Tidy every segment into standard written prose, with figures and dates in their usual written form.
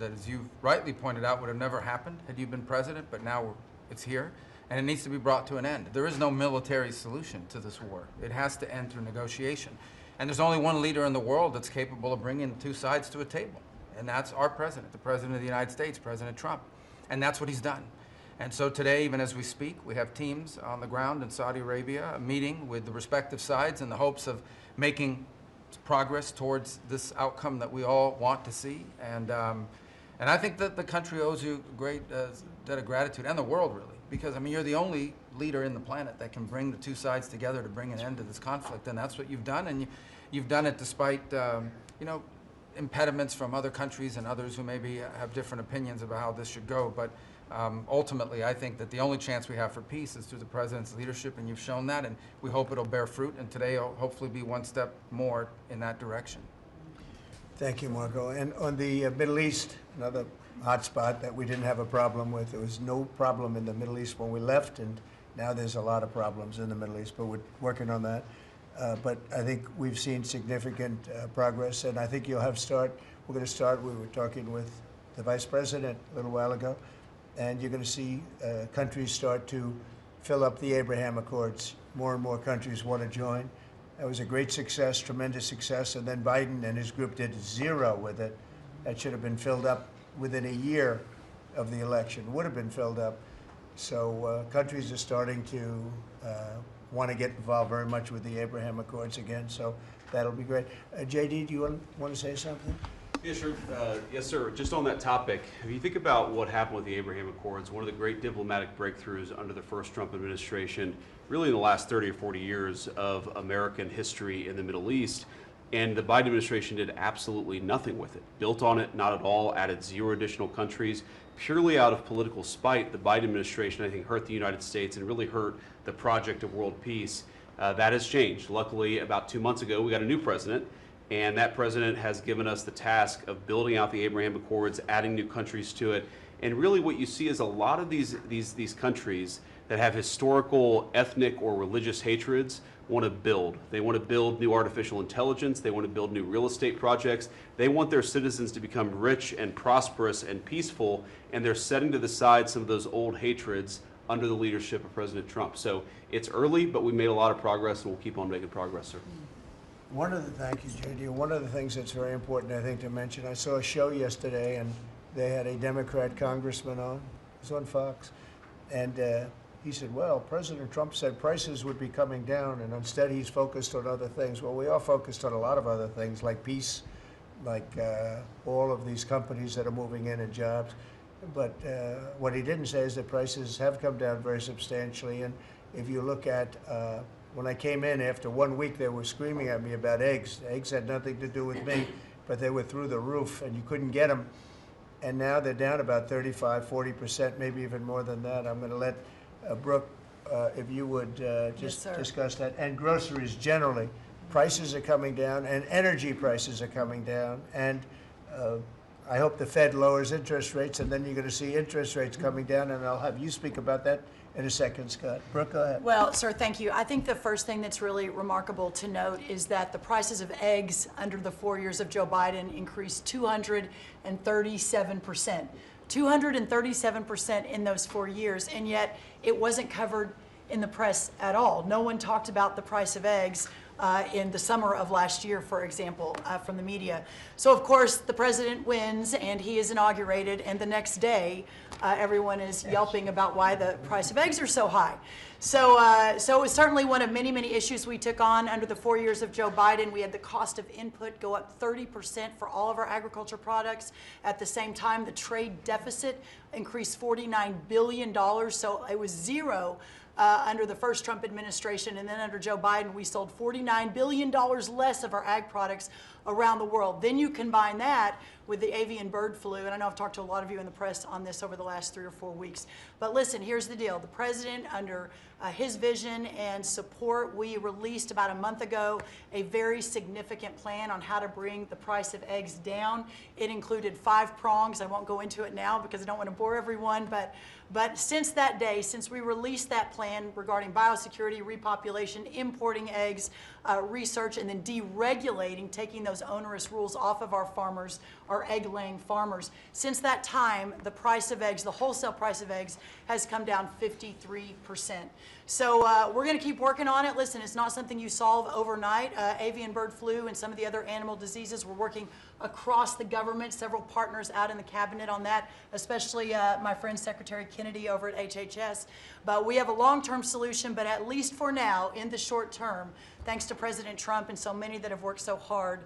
that, as you've rightly pointed out, would have never happened had you been president, but now it's here, and it needs to be brought to an end. There is no military solution to this war. It has to end through negotiation. And there's only one leader in the world that's capable of bringing two sides to a table, and that's our president, the President of the United States, President Trump. And that's what he's done. And so today, even as we speak, we have teams on the ground in Saudi Arabia meeting with the respective sides in the hopes of making progress towards this outcome that we all want to see. And I think that the country owes you a great debt of gratitude, and the world really, because I mean, you're the only leader in the planet that can bring the two sides together to bring an end to this conflict, and that's what you've done, and you've done it despite you know, impediments from other countries and others who maybe have different opinions about how this should go. But ultimately, I think that the only chance we have for peace is through the president's leadership, and you've shown that, and we hope it'll bear fruit, and today will hopefully be one step more in that direction. Thank you, Marco. And on the Middle East, another hot spot that we didn't have a problem with. There was no problem in the Middle East when we left, and now there's a lot of problems in the Middle East, but we're working on that. But I think we've seen significant progress, and I think you'll have we're going to start, we were talking with the Vice President a little while ago, and you're going to see countries start to fill up the Abraham Accords. More and more countries want to join. That was a great success, tremendous success, and then Biden and his group did zero with it. That should have been filled up within a year of the election, would have been filled up. So countries are starting to want to get involved very much with the Abraham Accords again, so that'll be great. JD, do you want to say something? Yeah, sure. Yes, sir. Just on that topic, if you think about what happened with the Abraham Accords, one of the great diplomatic breakthroughs under the first Trump administration, really in the last 30 or 40 years of American history in the Middle East, and the Biden administration did absolutely nothing with it. Built on it, not at all, added 0 additional countries. Purely out of political spite, the Biden administration, I think, hurt the United States and really hurt the project of world peace. That has changed. Luckily, about 2 months ago, we got a new president, and that president has given us the task of building out the Abraham Accords, adding new countries to it. And really what you see is a lot of these countries that have historical, ethnic, or religious hatreds want to build. They want to build new artificial intelligence. They want to build new real estate projects. They want their citizens to become rich and prosperous and peaceful, and they're setting to the side some of those old hatreds under the leadership of President Trump. So it's early, but we made a lot of progress, and we'll keep on making progress, sir. Thank you, JD. One of the things that's very important, I think, to mention, I saw a show yesterday, and they had a Democrat congressman on. It was on Fox. And he said, well, President Trump said prices would be coming down, and instead he's focused on other things. Well, we are focused on a lot of other things, like peace, like all of these companies that are moving in and jobs. But what he didn't say is that prices have come down very substantially. And if you look at when I came in, after 1 week, they were screaming at me about eggs. Eggs had nothing to do with me, but they were through the roof, and you couldn't get them. And now they're down about 35, 40%, maybe even more than that. I'm going to let Brooke, if you would just discuss that. And groceries generally. Prices are coming down, and energy prices are coming down. And I hope the Fed lowers interest rates, and then you're going to see interest rates coming down, and I'll have you speak about that in a second, Scott. Brooke, go ahead. Well, sir, thank you. I think the first thing that's really remarkable to note is that the prices of eggs under the 4 years of Joe Biden increased 237%. 237% in those 4 years, and yet it wasn't covered in the press at all. No one talked about the price of eggs in the summer of last year, for example, from the media. So, of course, the president wins, and he is inaugurated, and the next day, everyone is yelping about why the price of eggs are so high. So it was certainly one of many, many issues we took on under the 4 years of Joe Biden. We had the cost of input go up 30% for all of our agriculture products. At the same time, the trade deficit increased $49 billion, so it was zero under the first Trump administration, and then under Joe Biden, we sold $49 billion less of our ag products around the world. Then you combine that with the avian bird flu, and I know I've talked to a lot of you in the press on this over the last 3 or 4 weeks. But listen, here's the deal. The president, under his vision and support, we released about a month ago a very significant plan on how to bring the price of eggs down. It included 5 prongs. I won't go into it now because I don't want to bore everyone, but since that day, since we released that plan regarding biosecurity, repopulation, importing eggs, research and then deregulating, taking those onerous rules off of our farmers, our egg-laying farmers. Since that time, the price of eggs, the wholesale price of eggs, has come down 53%. So we're going to keep working on it. Listen, it's not something you solve overnight. Avian bird flu and some of the other animal diseases, we're working across the government, several partners out in the cabinet on that, especially my friend Secretary Kennedy over at HHS. But we have a long-term solution, but at least for now, in the short term, thanks to President Trump and so many that have worked so hard,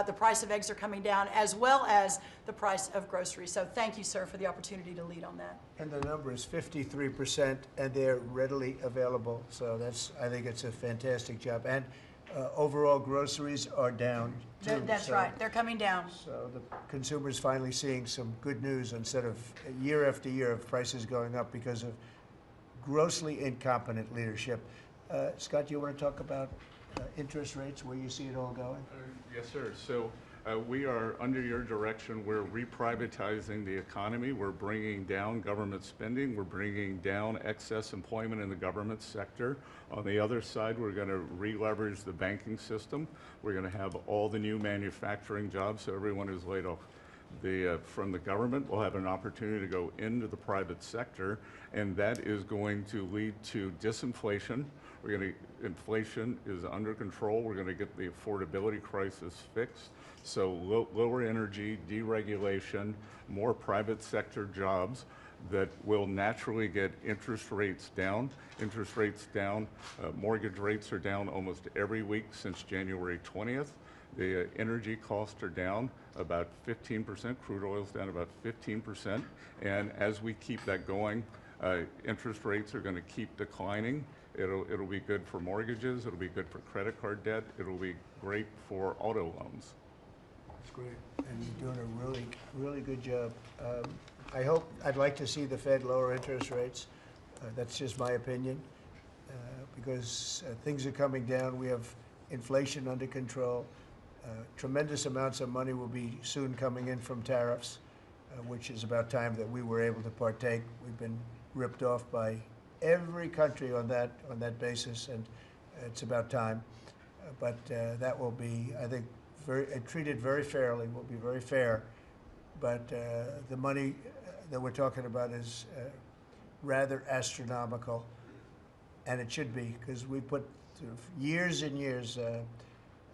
the price of eggs are coming down, as well as the price of groceries. So thank you, sir, for the opportunity to lead on that. And the number is 53%, and they're readily available. So I think it's a fantastic job. And overall groceries are down, too. That's right. They're coming down. So the consumer's finally seeing some good news instead of year after year of prices going up because of grossly incompetent leadership. Scott, do you want to talk about interest rates, where you see it all going? Yes, sir. So we are, under your direction, we're reprivatizing the economy. We're bringing down government spending. We're bringing down excess employment in the government sector. On the other side, we're going to re-leverage the banking system. We're going to have all the new manufacturing jobs, so everyone who's laid off from the government will have an opportunity to go into the private sector, and that is going to lead to disinflation. Inflation is under control. We're going to get the affordability crisis fixed. So lower energy, deregulation, more private sector jobs that will naturally get interest rates down. Interest rates down, mortgage rates are down almost every week since January 20th. The energy costs are down about 15%. Crude oil's down about 15%. And as we keep that going, interest rates are going to keep declining. It'll be good for mortgages. It'll be good for credit card debt. It'll be great for auto loans. That's great. And you're doing a really, really good job. I'd like to see the Fed lower interest rates. That's just my opinion, because things are coming down. We have inflation under control. Tremendous amounts of money will be soon coming in from tariffs, which is about time that we were able to partake. We've been ripped off by every country on that basis, and it's about time. But that will be, I think, treated very fairly. Will be very fair. But the money that we're talking about is rather astronomical, and it should be, because we put years and years.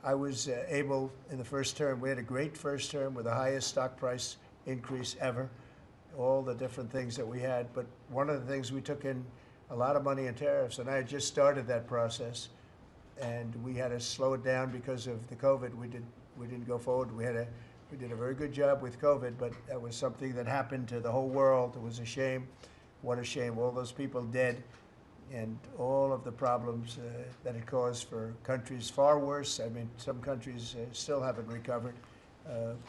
I was able, in the first term, we had a great first term with the highest stock price increase ever, all the different things that we had. But one of the things, we took in a lot of money in tariffs, and I had just started that process, and we had to slow it down because of the COVID. We didn't go forward. We did a very good job with COVID, but that was something that happened to the whole world. It was a shame. What a shame. All those people dead, and all of the problems that it caused for countries far worse. I mean, some countries still haven't recovered.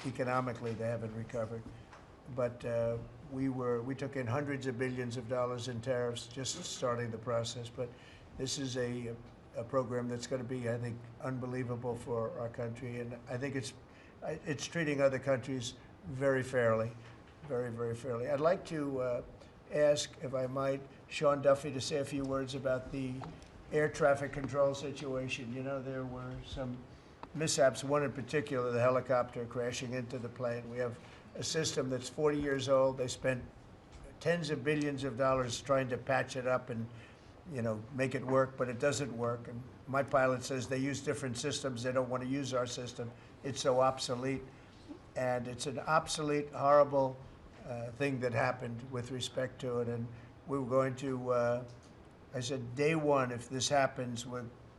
Economically, they haven't recovered. But we took in hundreds of billions of dollars in tariffs just starting the process. But this is a program that's going to be, I think, unbelievable for our country. And I think it's treating other countries very fairly, very, very fairly. I'd like to ask, if I might, Sean Duffy to say a few words about the air traffic control situation. You know, there were some mishaps, one in particular, the helicopter crashing into the plane. We have a system that's 40 years old. They spent tens of billions of dollars trying to patch it up and, you know, make it work, but it doesn't work. And my pilot says they use different systems. They don't want to use our system. It's so obsolete. And it's an obsolete, horrible thing that happened with respect to it. And we were going to, I said, day one, if this happens,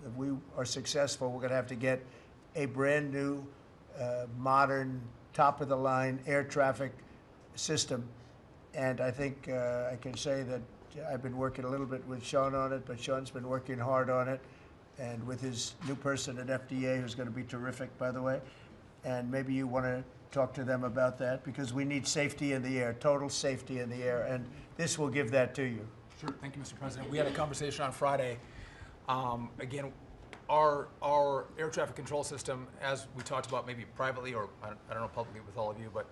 if we are successful, we're going to have to get a brand new, modern, top-of-the-line air traffic system. And I think I can say that I've been working a little bit with Sean on it, but Sean's been working hard on it, and with his new person at FDA, who's going to be terrific, by the way. And maybe you want to talk to them about that, because we need safety in the air, total safety in the air, and this will give that to you. Sure. Thank you, Mr. President. We had a conversation on Friday. Again, our air traffic control system, as we talked about maybe privately or I don't know publicly with all of you, but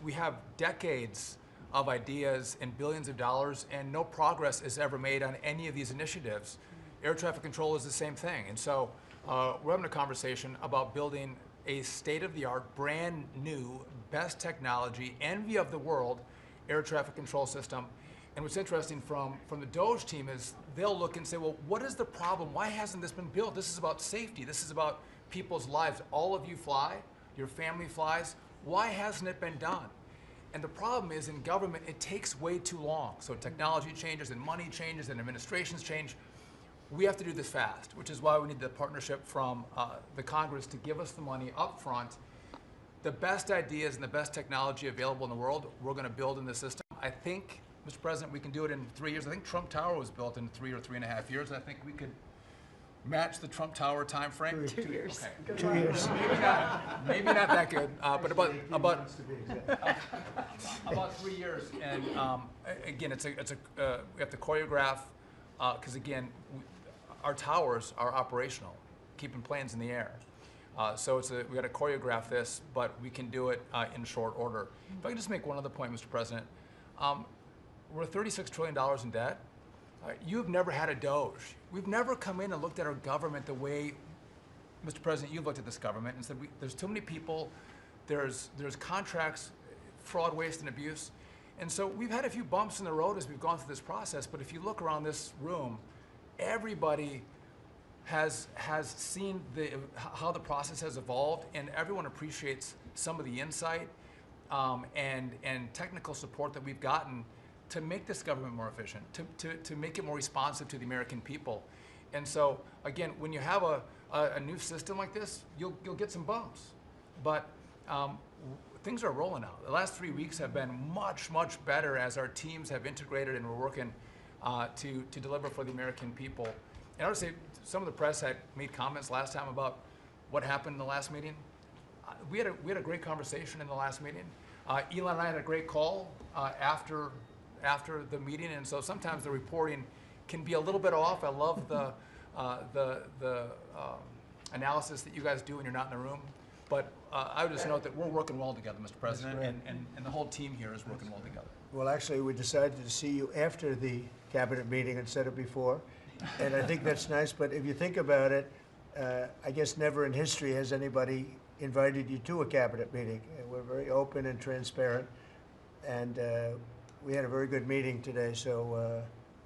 we have decades of ideas and billions of dollars, and no progress is ever made on any of these initiatives. Air traffic control is the same thing. And so we're having a conversation about building a state-of-the-art, brand new, best technology, envy of the world, air traffic control system. And what's interesting from the DOGE team is they'll look and say, well, what is the problem? Why hasn't this been built? This is about safety. This is about people's lives. All of you fly, your family flies. Why hasn't it been done? And the problem is in government, it takes way too long. So technology changes and money changes and administrations change. We have to do this fast, which is why we need the partnership from the Congress to give us the money up front. The best ideas and the best technology available in the world, we're going to build in the system. I think, Mr. President, we can do it in 3 years. I think Trump Tower was built in 3 or 3.5 years. I think we could match the Trump Tower time frame. 2 years. Okay. 2 years. Maybe not that good, but about 3 years. And again, we have to choreograph because again, our towers are operational, keeping planes in the air. So we got to choreograph this, but we can do it in short order. If I can just make one other point, Mr. President, we're $36 trillion in debt. You've never had a DOGE. We've never come in and looked at our government the way, Mr. President, you've looked at this government and said, there's too many people, there's contracts, fraud, waste, and abuse. And so we've had a few bumps in the road as we've gone through this process, but if you look around this room, everybody has seen how the process has evolved, and everyone appreciates some of the insight and technical support that we've gotten to make this government more efficient, to make it more responsive to the American people. And so, again, when you have a new system like this, you'll get some bumps. But things are rolling out. The last 3 weeks have been much, much better as our teams have integrated and we're working to deliver for the American people. And I would say some of the press had made comments last time about what happened in the last meeting. We had a great conversation in the last meeting. Elon and I had a great call after the meeting, and so sometimes the reporting can be a little bit off. I love the analysis that you guys do when you're not in the room. But I would just note that we're working well together, Mr. President, and the whole team here is working well together. Well, actually, we decided to see you after the cabinet meeting instead of before, and I think that's nice. But if you think about it, I guess never in history has anybody invited you to a cabinet meeting. We're very open and transparent, and we had a very good meeting today. So,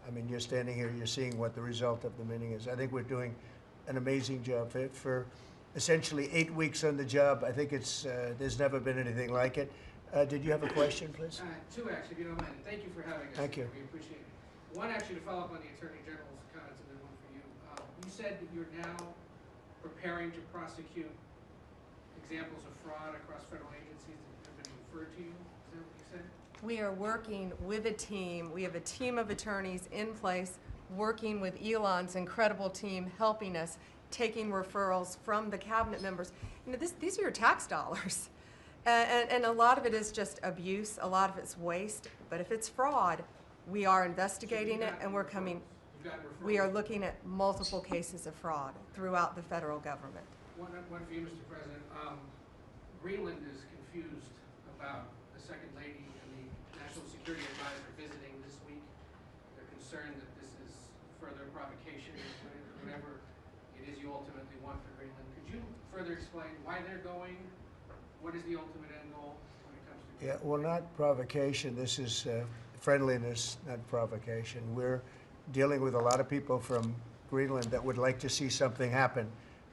I mean, you're standing here, you're seeing what the result of the meeting is. I think we're doing an amazing job for essentially 8 weeks on the job. I think there's never been anything like it. Did you have a question, please? Two, actually, if you don't mind. And thank you for having us. Thank you. We appreciate it. One, actually, to follow up on the Attorney General's comments, and then one for you. You said that you're now preparing to prosecute examples of fraud across federal agencies that have been referred to you. Is that what you said? We are working with a team. We have a team of attorneys in place working with Elon's incredible team, helping us, taking referrals from the cabinet members. You know, these are your tax dollars. And a lot of it is just abuse, a lot of it's waste. But if it's fraud, we are investigating it, and we're coming. We are looking at multiple cases of fraud throughout the federal government. One for you, Mr. President. Greenland is confused about the Second Lady and the National Security Advisor visiting this week. They're concerned that this is further provocation, whatever it is you ultimately want for Greenland. Could you further explain why they're going? What is the ultimate end goal when it comes to Greenland? Yeah, well, not provocation. This is friendliness, not provocation. We're dealing with a lot of people from Greenland that would like to see something happen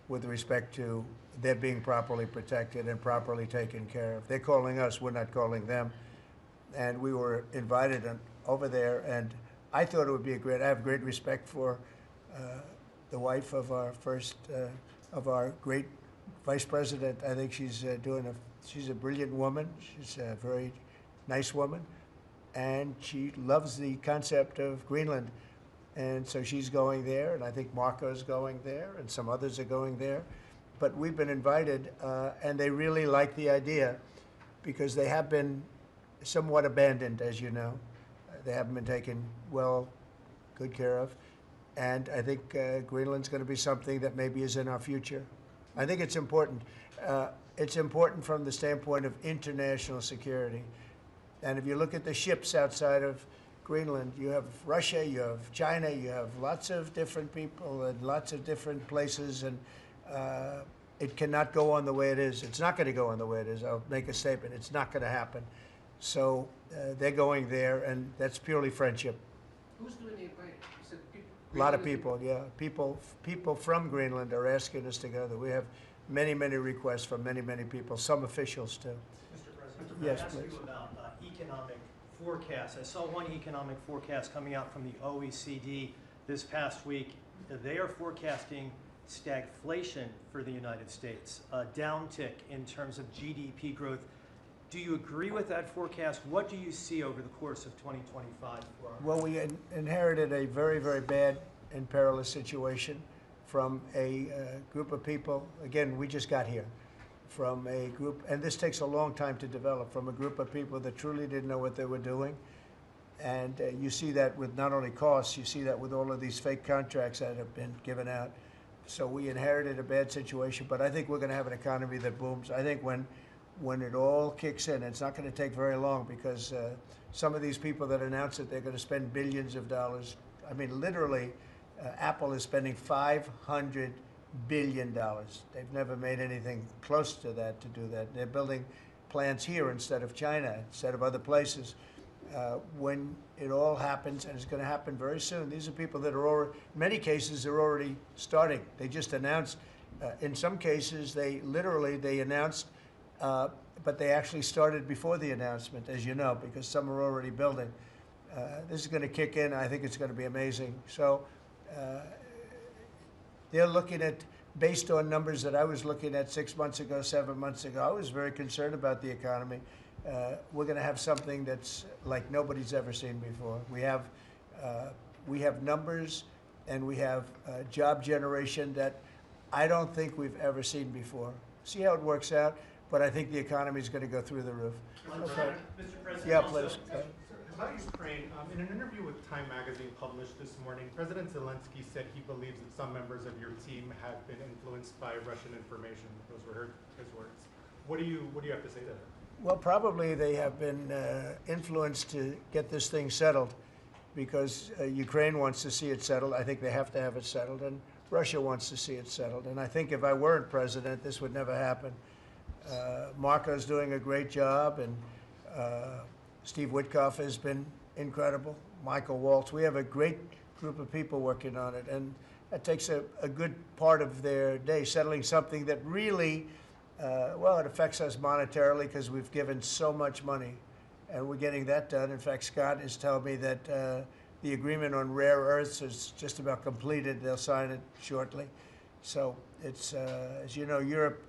with respect to their being properly protected and properly taken care of. They're calling us, we're not calling them. And we were invited over there, and I thought it would be I have great respect for the wife of our great vice president. I think she's she's a brilliant woman. She's a very nice woman, and she loves the concept of Greenland. And so she's going there, and I think Marco's going there, and some others are going there. But we've been invited, and they really like the idea because they have been somewhat abandoned, as you know. They haven't been taken good care of. And I think Greenland's going to be something that maybe is in our future. I think it's important. It's important from the standpoint of international security. And if you look at the ships outside of Greenland, you have Russia, you have China, you have lots of different people and lots of different places, and It cannot go on the way it is. It's not going to go on the way it is. I'll make a statement. It's not going to happen. So they're going there, and that's purely friendship. Who's doing the inviting? You said people. A lot of people, yeah. People from Greenland are asking us to go there. We have many, many requests from many, many people, some officials too. Mr. President, Yes, can I ask please. you about economic forecasts? I saw one economic forecast coming out from the OECD this past week. They are forecasting stagflation for the United States, a downtick in terms of GDP growth. Do you agree with that forecast? What do you see over the course of 2025 for our Well, we inherited a very, very bad and perilous situation from a group of people. Again, we just got here from a group, and this takes a long time to develop, from a group of people that truly didn't know what they were doing. And you see that with not only costs, you see that with all of these fake contracts that have been given out. So we inherited a bad situation, but I think we're going to have an economy that booms. I think when it all kicks in, it's not going to take very long, because some of these people that announce that they're going to spend billions of dollars, I mean, literally, Apple is spending $500 billion. They've never made anything close to that to do that. They're building plants here instead of China, instead of other places. When it all happens, and it's going to happen very soon, these are people that are already, in many cases, they're already starting. They just announced, in some cases, they announced, but they actually started before the announcement, as you know, because some are already building. This is going to kick in. I think it's going to be amazing. So they're looking at, based on numbers that I was looking at 6 months ago, 7 months ago, I was very concerned about the economy. We're going to have something that's like nobody's ever seen before. We have numbers, and we have job generation that I don't think we've ever seen before. See how it works out, but I think the economy is going to go through the roof. Okay. Mr. President, Yeah, also, please. about Ukraine, in an interview with Time Magazine published this morning, President Zelensky said he believes that some members of your team have been influenced by Russian information. Those were his words. What do you have to say to that? Well, probably they have been influenced to get this thing settled, because Ukraine wants to see it settled. I think they have to have it settled, and Russia wants to see it settled. And I think if I weren't president, this would never happen. Marco's doing a great job, and Steve Witkoff has been incredible. Michael Waltz. We have a great group of people working on it, and that takes a good part of their day, settling something that really, well, it affects us monetarily because we've given so much money, and we're getting that done. In fact, Scott is telling me that the agreement on rare earths is just about completed. They'll sign it shortly. So it's, as you know, Europe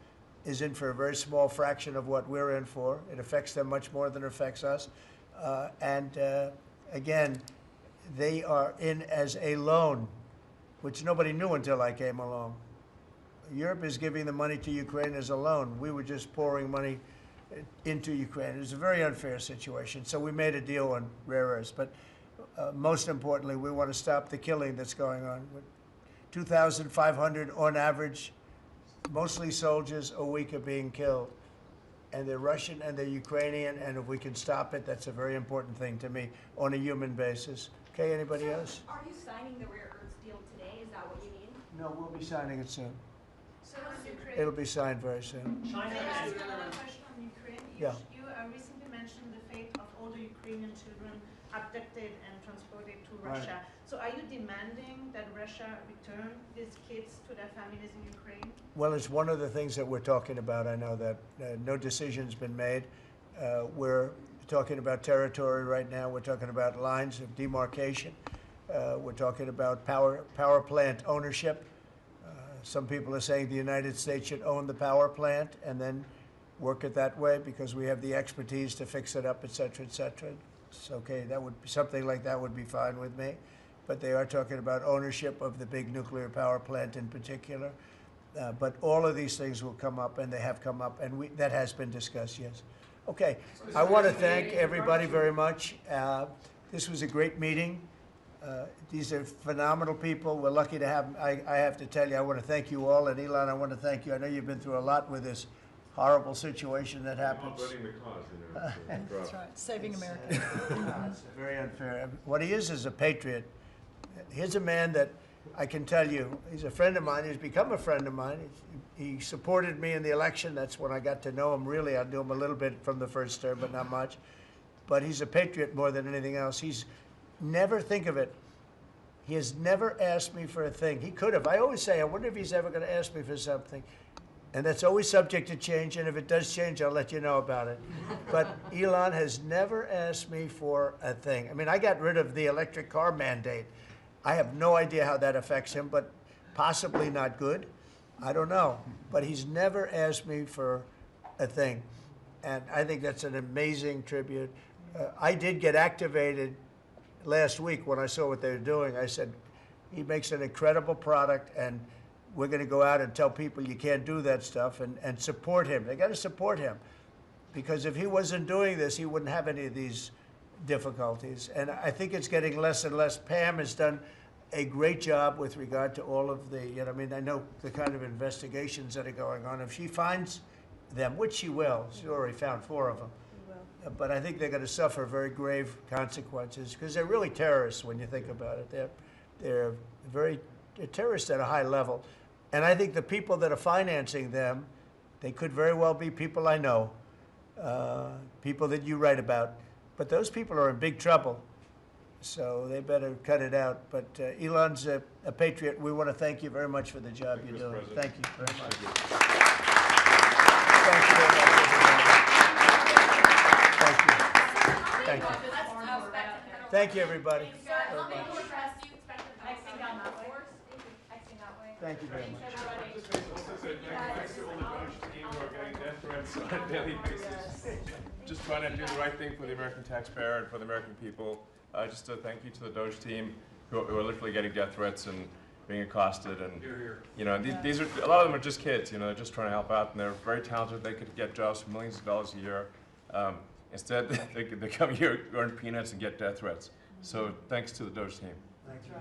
is in for a very small fraction of what we're in for. It affects them much more than it affects us. Again, they are in as a loan, which nobody knew until I came along. Europe is giving the money to Ukraine as a loan. We were just pouring money into Ukraine. It was a very unfair situation. So we made a deal on rare earths. But most importantly, we want to stop the killing that's going on. 2,500 on average, mostly soldiers, a week are being killed. And they're Russian and they're Ukrainian, and if we can stop it, that's a very important thing to me on a human basis. Okay, anybody else? Are you signing the rare earths deal today? Is that what you mean? No, we'll be signing it soon. So on Ukraine. It'll be signed very soon. China Can I ask is another question on Ukraine? Yeah. You recently mentioned the fate of all the Ukrainian children abducted and transported to Right. Russia. So are you demanding that Russia return these kids to their families in Ukraine? Well, it's one of the things that we're talking about. I know that no decision's been made. We're talking about territory right now. We're talking about lines of demarcation. We're talking about power plant ownership. Some people are saying the United States should own the power plant and then work it that way because we have the expertise to fix it up, et cetera, et cetera. It's okay. That would be something like that would be fine with me. But they are talking about ownership of the big nuclear power plant in particular. But all of these things will come up, and they have come up, and that has been discussed, yes. Okay, I want to thank everybody very much. This was a great meeting. These are phenomenal people. We're lucky to have them. I have to tell you, I want to thank you all, and Elon, I want to thank you. I know you've been through a lot with this horrible situation that happens. That's right, saving America. It's very unfair. What he is a patriot. Here's a man that I can tell you, he's a friend of mine. He's become a friend of mine. He supported me in the election. That's when I got to know him. Really, I knew him a little bit from the first term, but not much. But he's a patriot more than anything else. He's never, think of it, he has never asked me for a thing. He could have. I always say, I wonder if he's ever going to ask me for something. And that's always subject to change, and if it does change, I'll let you know about it. But Elon has never asked me for a thing. I mean, I got rid of the electric car mandate. I have no idea how that affects him, but possibly not good. I don't know. But he's never asked me for a thing. And I think that's an amazing tribute. I did get activated last week when I saw what they were doing. I said, he makes an incredible product, and we're going to go out and tell people you can't do that stuff and support him. They got to support him, because if he wasn't doing this, he wouldn't have any of these difficulties. And I think it's getting less and less. Pam has done a great job with regard to all of the, I mean, I know the kind of investigations that are going on. If she finds them, which she will, she already found 4 of them. But I think they're going to suffer very grave consequences, because they're really terrorists when you think about it. They're terrorists at a high level. And I think the people that are financing them, they could very well be people I know, people that you write about. But those people are in big trouble, so they better cut it out. But Elon's a patriot. We want to thank you very much for the job you're doing. Thank you very much. Thank you very much, everybody. Thank you. Thank you. Thank you, everybody. Very much. Thank you very much. Thanks to all the DOGE team who are getting death threats on a daily basis. Just trying to do the right thing for the American taxpayer and for the American people. Just a thank you to the DOGE team who are literally getting death threats and being accosted. And you know, these are, a lot of them are just kids. You know, they're just trying to help out, and they're very talented. They could get jobs for millions of dollars a year. Instead, they come here, earn peanuts, and get death threats. So thanks to the DOGE team. Thank you.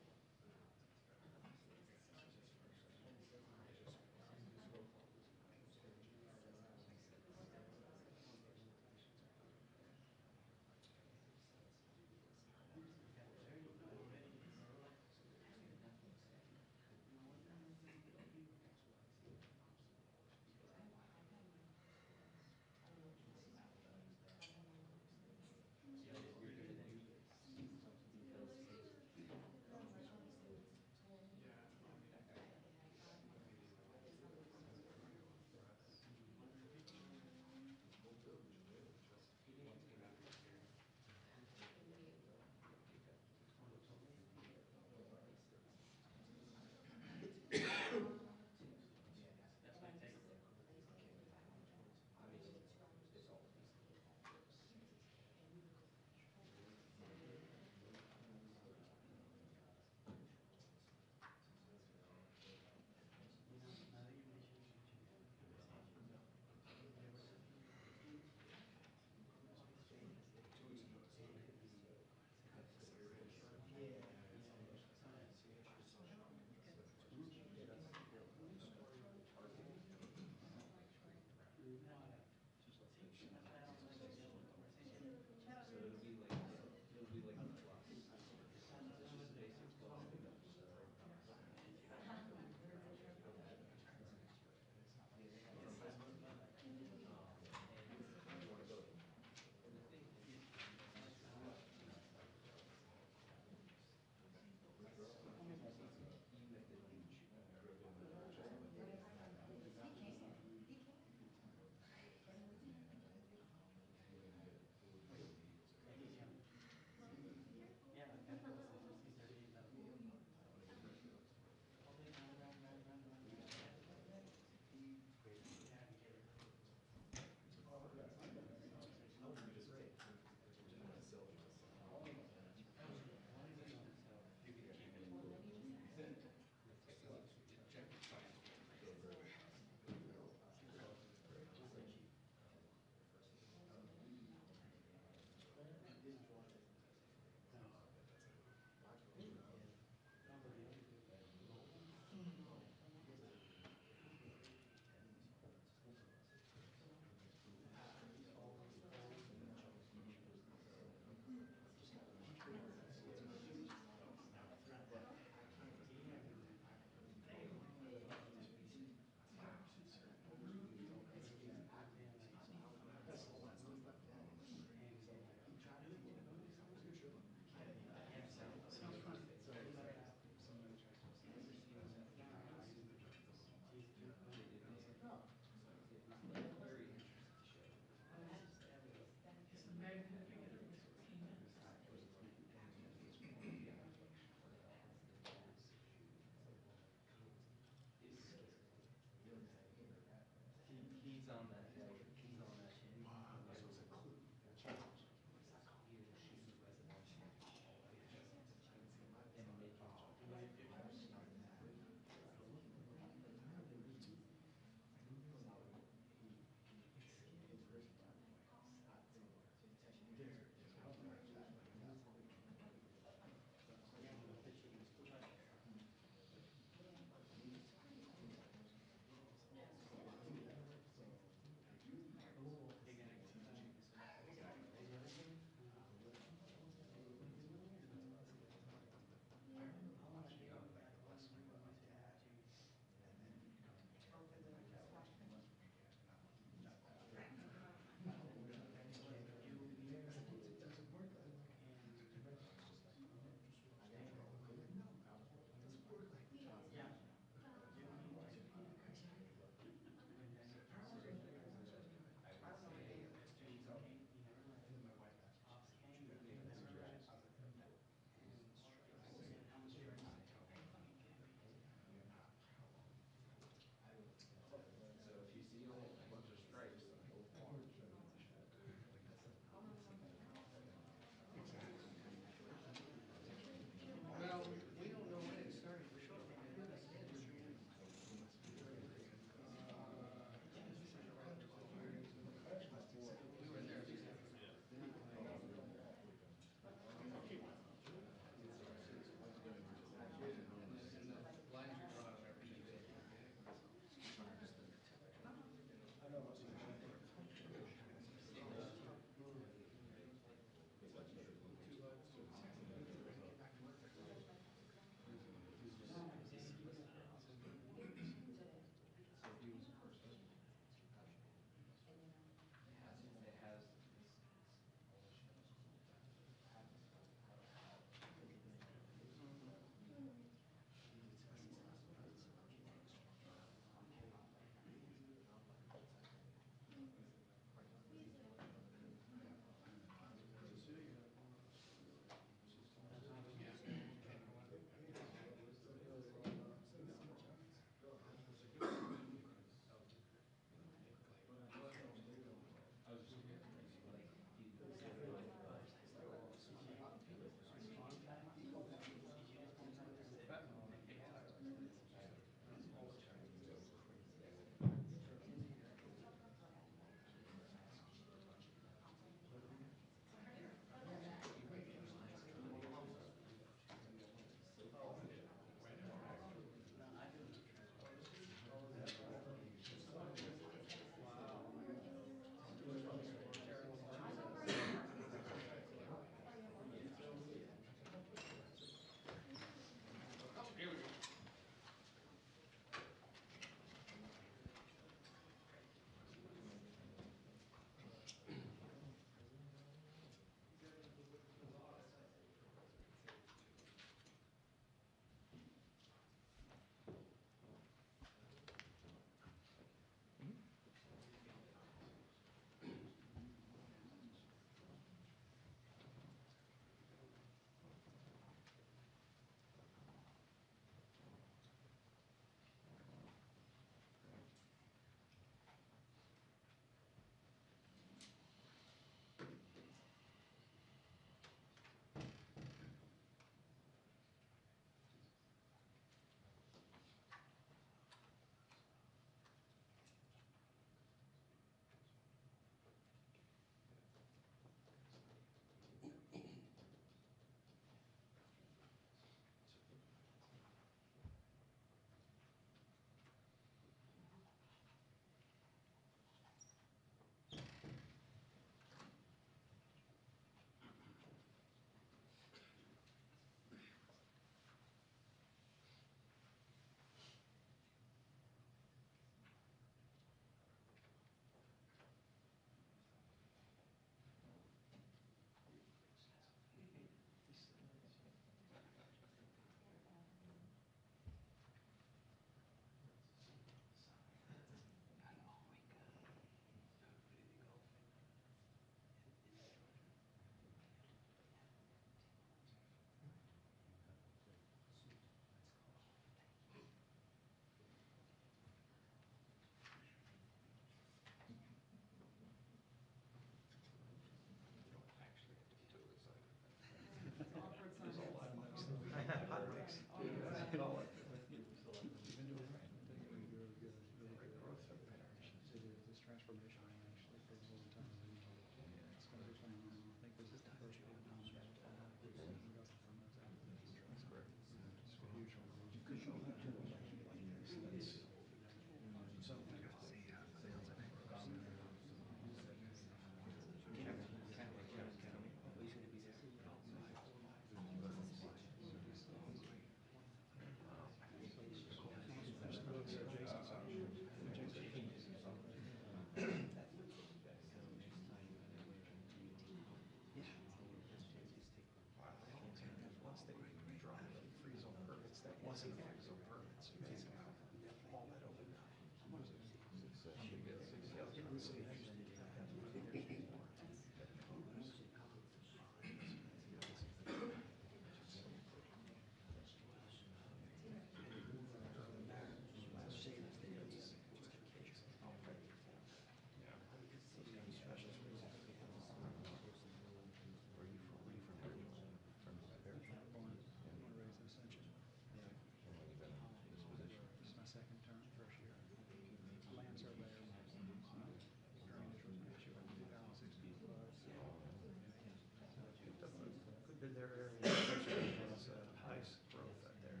Been their area, especially has highest growth out there.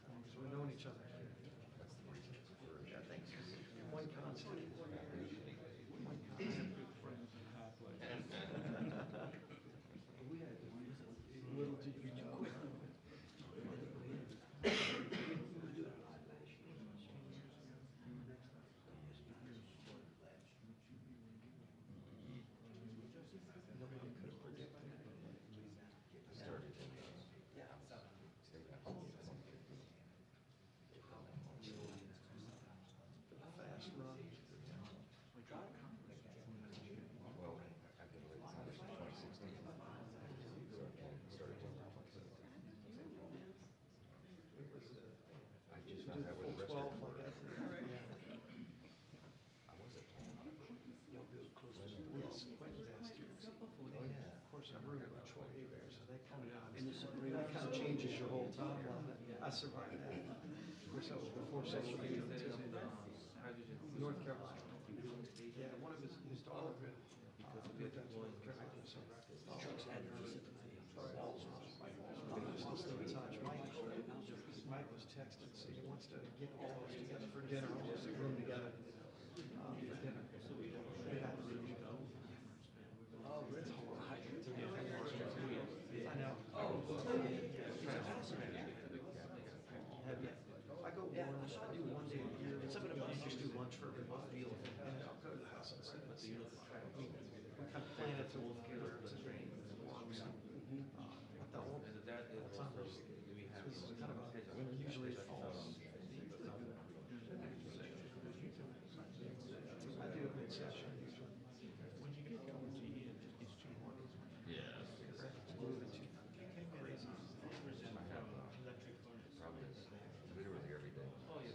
Because we've known each other. Yeah, thanks. One constant. One constant. Little did you know. Nobody could have predicted it. Started in fast run. Well, I've been late since 2016. So I started in 2017. It was, I just found out where the rest of them were. I was at 12. Oh, yeah. Of course, I'm rooting with Troy there, so they come down. That kind of changes your whole timeline. I survived that. Of course, that was before social media. North Carolina. Yeah, one of his daughter did that North Carolina. He was listening to touch Mike. Mike was texting, so he wants to get all of us together for dinner, all of us in a room together for dinner. We had to go. Oh, that's hard. I know. Oh, I go one, I do one day a year. Some of them just do lunch for everybody. And I'll go to the house and sit. We kind of plan it to work together. It's a dream. Usually it falls. I do a good session usually. When you get going to eat, it's too hard. Yeah. Because it's moving too crazy. Probably literally every day. Oh, yeah.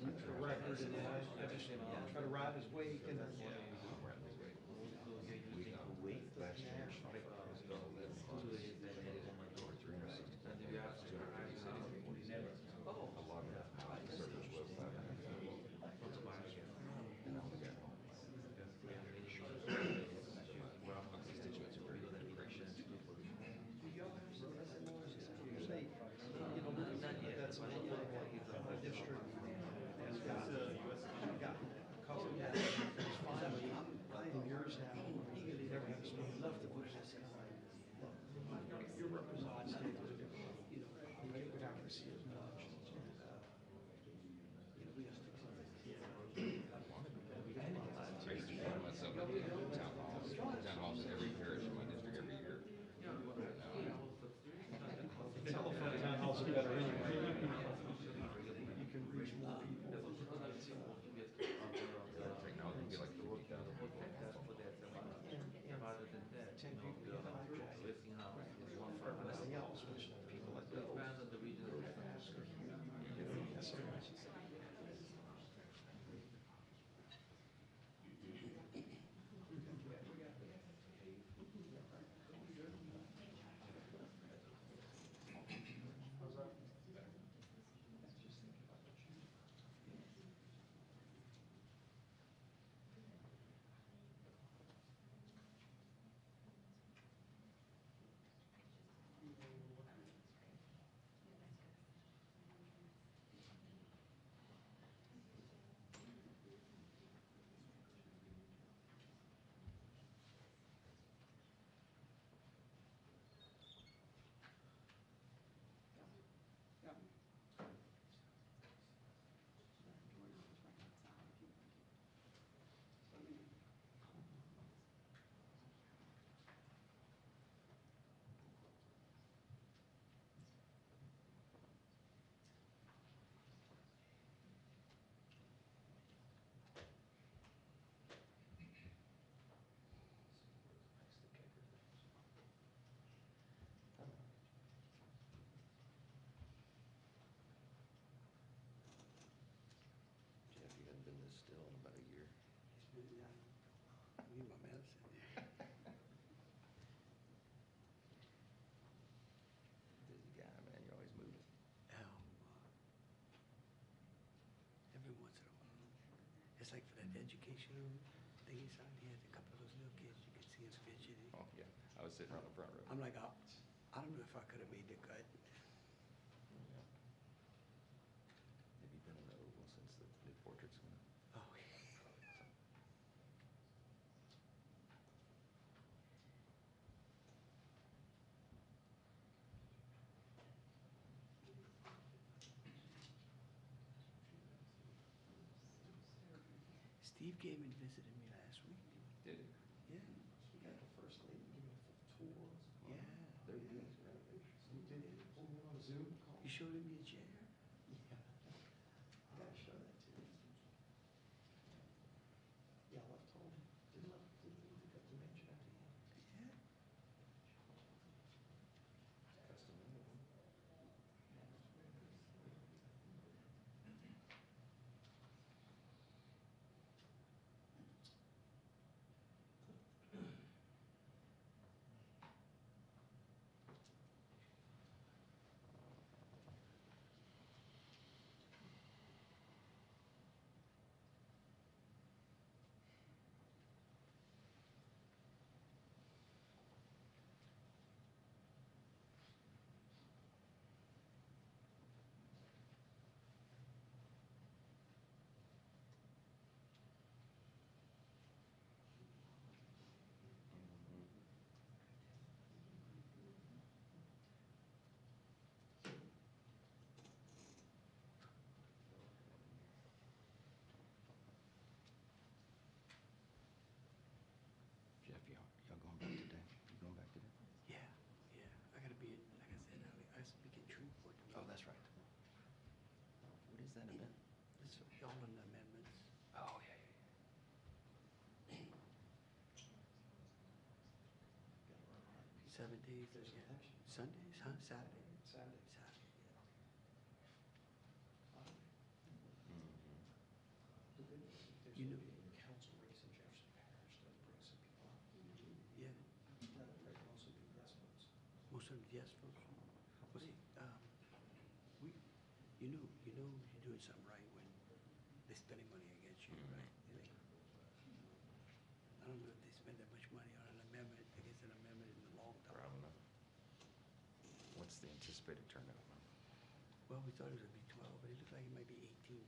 The record and I just try to ride his wake and then we got weight last year. Oh, a lot of that service was and I only got home. Well, my constituents are very gracious. You know, not yet. That's my district has got because of that. It's finally, in yours now, you never have smooth enough to push this. Your representative, you know, you're not going to see as much. I used to find myself at the town halls every parish in my district every year. Telephone town halls are better anyway. You can reach more people. Technology would be like 50,000 people. 10 still in about a year. I need my medicine. Busy guy, man, you're always moving. Every once in a while. It's like for that educational thing he signed, he had a couple of those little kids, you could see him fidgeting. Oh, yeah. I was sitting on the front row. I'm like, I don't know if I could have made the cut. Yeah. Have you been in the Oval since the new portraits went up? Oh, yeah. Steve came and visited me last week. Did it? Yeah. He got the first lady to give me a full tour. Yeah. They're yeah. good, right? You did it? Pulled me on a Zoom call. You showed him your chair? Yeah. I gotta show that to him. Yeah, I left home. Didn't forget to mention that to him. Yeah. Custom made. Jeff, y'all going back today? You going back today? Yeah, yeah. I gotta be, like I said, I speak at Shreveport. Oh, that's right. What is that event? It's all in the amendments. Oh, yeah, yeah, 7 days, yeah. Sundays, huh? Saturday? Saturday. Saturday, yeah. You know, Council race in Jefferson Parish, that brings some people up. yeah, That'll bring most of the yes votes. most of them, yes, folks. Well, see, you know you're doing something right when they're spending money against you, right? I don't know if they spend that much money on an amendment, against an amendment in the long term. I don't know. What's the anticipated turnout? Well, we thought it would be 12, but it looked like it might be 18%.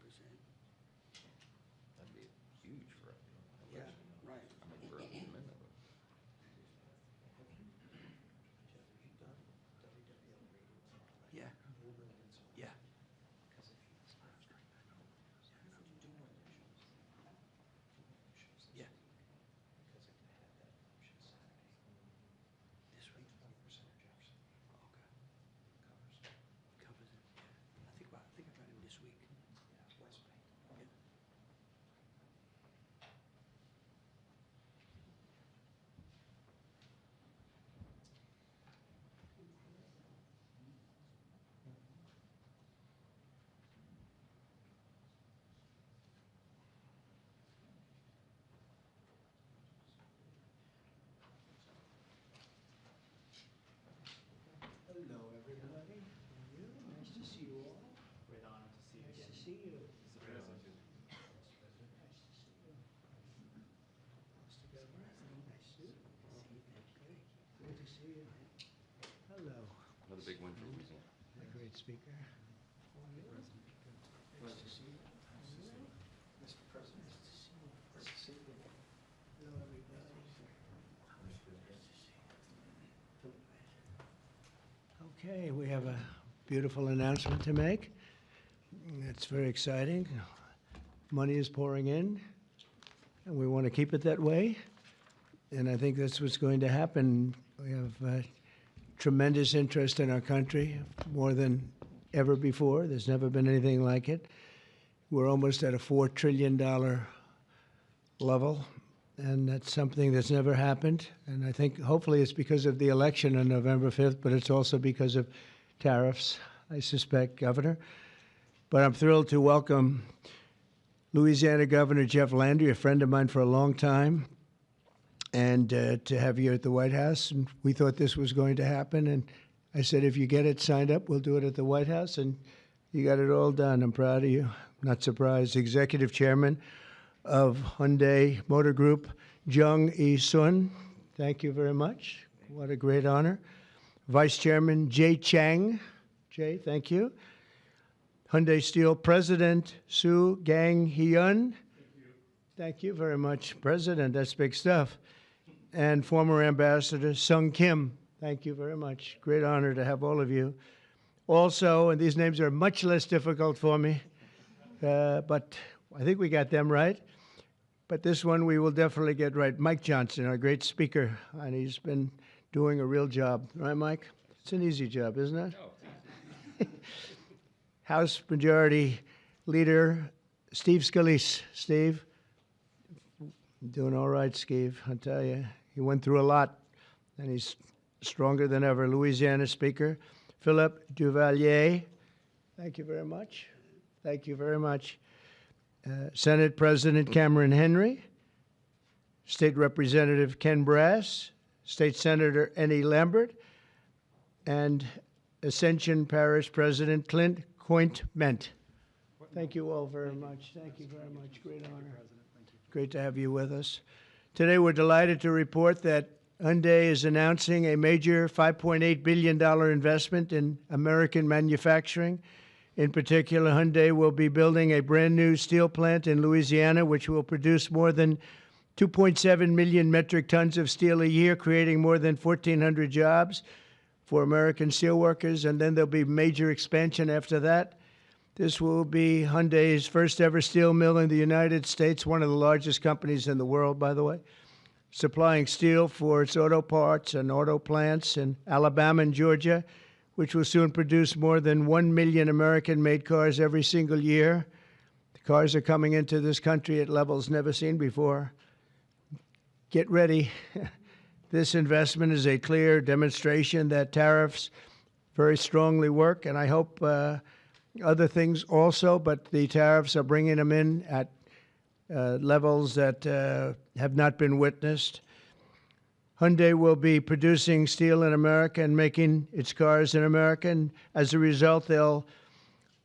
That'd be huge for a Yeah, election. right. I mean, for an amendment. Jeff, have you done WWL radio? Yeah. Yeah. Yeah. This week? 20% of Jefferson. Okay. Covers it, yeah. I think I got him this week. Yeah, West Bank. Yeah. Hello, everybody. Nice to see you all. Great honor to see you Nice again. to see you. Mr. President. Mr. President, nice to see you. Mr. Governor, nice to see you. Good to see you. Hello. Another big win for Louisiana. A great speaker. Nice to see you. Mr. President. Nice to see you. Nice to see you. Hello, everybody. Nice to see you. Okay, we have a beautiful announcement to make. It's very exciting. Money is pouring in, and we want to keep it that way. And I think that's what's going to happen. We have tremendous interest in our country, more than ever before. There's never been anything like it. We're almost at a $4 trillion level, and that's something that's never happened. And I think hopefully it's because of the election on November 5th, but it's also because of tariffs, I suspect, Governor. But I'm thrilled to welcome Louisiana Governor Jeff Landry, a friend of mine for a long time, and to have you at the White House. And we thought this was going to happen. And I said, if you get it signed up, we'll do it at the White House. And you got it all done. I'm proud of you. Not surprised. Executive Chairman of Hyundai Motor Group, Jung E. Sun. Thank you very much. What a great honor. Vice Chairman Jay Chang. Jay, thank you. Hyundai Steel President Su Gang Hyun. Thank you very much. President, that's big stuff. And former Ambassador Sung Kim. Thank you very much. Great honor to have all of you. Also, and these names are much less difficult for me, but I think we got them right. But this one we will definitely get right. Mike Johnson, our great speaker, and he's been doing a real job. Right, Mike? It's an easy job, isn't it? House Majority Leader Steve Scalise. Steve? Doing all right, Steve. I'll tell you, he went through a lot, and he's stronger than ever. Louisiana Speaker Philip Duvalier. Thank you very much. Thank you very much. Senate President Cameron Henry, State Representative Ken Brass, State Senator Ennie Lambert, and Ascension Parish President Clint Coint-Ment. Thank you all very much. Thank you very much. Great honor. Great to have you with us. Today we're delighted to report that Hyundai is announcing a major $5.8 billion investment in American manufacturing. In particular, Hyundai will be building a brand new steel plant in Louisiana, which will produce more than 2.7 million metric tons of steel a year, creating more than 1,400 jobs for American steelworkers. And then there'll be major expansion after that. This will be Hyundai's first ever steel mill in the United States, one of the largest companies in the world, by the way, supplying steel for its auto parts and auto plants in Alabama and Georgia, which will soon produce more than 1 million American-made cars every single year. The cars are coming into this country at levels never seen before. Get ready. This investment is a clear demonstration that tariffs very strongly work, and I hope other things also, but the tariffs are bringing them in at levels that have not been witnessed. Hyundai will be producing steel in America and making its cars in America, and as a result, they'll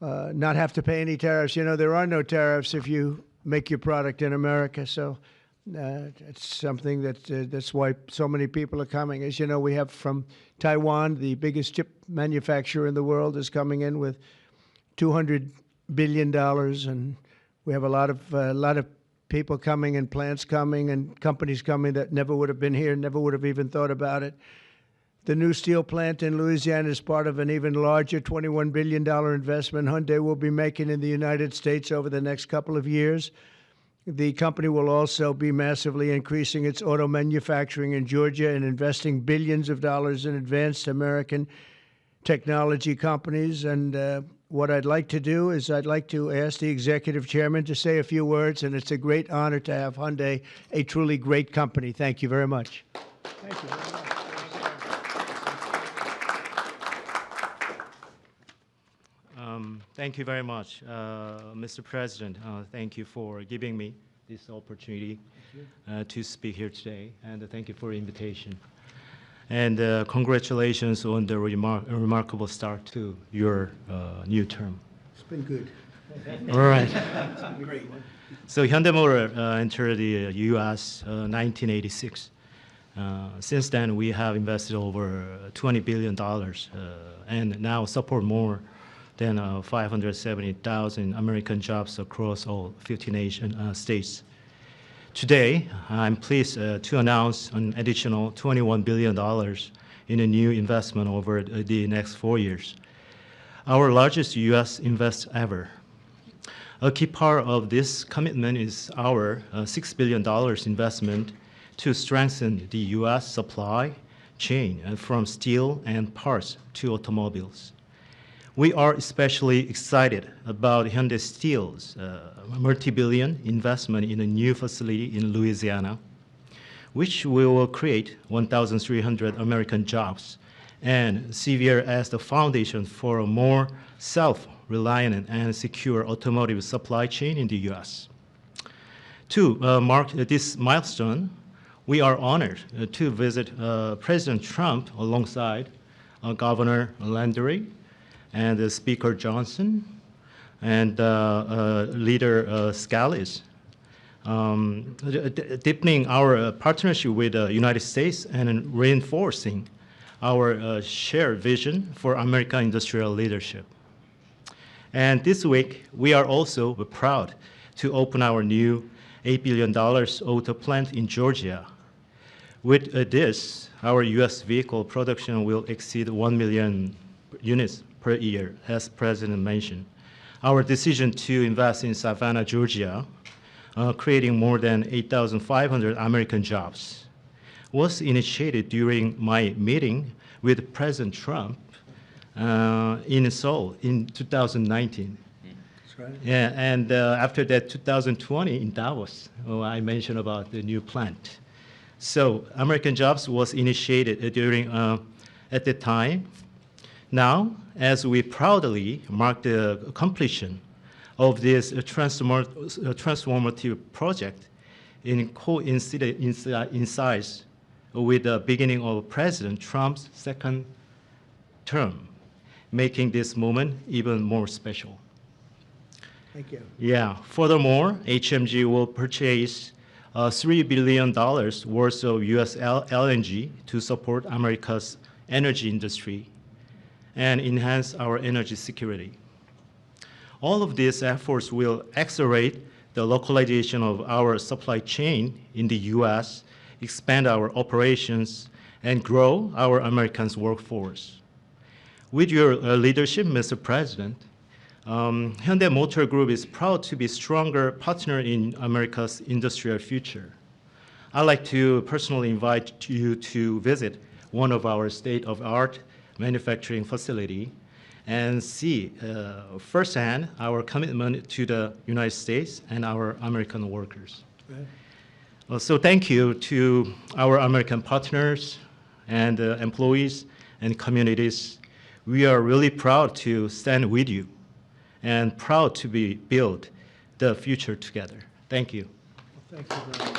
not have to pay any tariffs. You know, there are no tariffs if you make your product in America, so it's something that's why so many people are coming. As you know, we have from Taiwan, the biggest chip manufacturer in the world, is coming in with $200 billion, and we have a lot of people coming and plants coming and companies coming that never would have been here, never would have even thought about it. The new steel plant in Louisiana is part of an even larger $21 billion investment Hyundai will be making in the United States over the next couple of years. The company will also be massively increasing its auto manufacturing in Georgia and investing billions of dollars in advanced American technology companies. And what I'd like to do is I'd like to ask the executive chairman to say a few words, and it's a great honor to have Hyundai, a truly great company. Thank you very much. Thank you very much. Thank you very much, Mr. President. Thank you for giving me this opportunity to speak here today, and thank you for the invitation. And congratulations on the remarkable start to your new term. It's been good. All right. It's been a great one. So Hyundai Motor entered the U.S. 1986. Since then, we have invested over $20 billion and now support more than 570,000 American jobs across all 50 states. Today, I'm pleased to announce an additional $21 billion in a new investment over the next 4 years, our largest U.S. invest ever. A key part of this commitment is our $6 billion investment to strengthen the U.S. supply chain from steel and parts to automobiles. We are especially excited about Hyundai Steel's multi-billion investment in a new facility in Louisiana, which will create 1,300 American jobs and serve as the foundation for a more self-reliant and secure automotive supply chain in the U.S. To mark this milestone, we are honored to visit President Trump alongside Governor Landry and Speaker Johnson and Leader Scalise, deepening our partnership with the United States and reinforcing our shared vision for American industrial leadership. And this week, we are also proud to open our new $8 billion auto plant in Georgia. With this, our U.S. vehicle production will exceed 1 million units per year, as President mentioned. Our decision to invest in Savannah, Georgia, creating more than 8,500 American jobs, was initiated during my meeting with President Trump in Seoul in 2019. That's right. Yeah, and after that, 2020 in Davos, I mentioned about the new plant. So American Jobs was initiated during at the time. Now, as we proudly mark the completion of this transformative project, coincides with the beginning of President Trump's second term, making this moment even more special. Thank you. Yeah. Furthermore, HMG will purchase $3 billion worth of U.S. LNG to support America's energy industry and enhance our energy security. All of these efforts will accelerate the localization of our supply chain in the U.S., expand our operations, and grow our American workforce. With your leadership, Mr. President, Hyundai Motor Group is proud to be a stronger partner in America's industrial future. I'd like to personally invite you to visit one of our state-of-the-art manufacturing facility and see firsthand our commitment to the United States and our American workers. So thank you to our American partners and employees and communities. We are really proud to stand with you and proud to build the future together. Thank you. Well, thank you very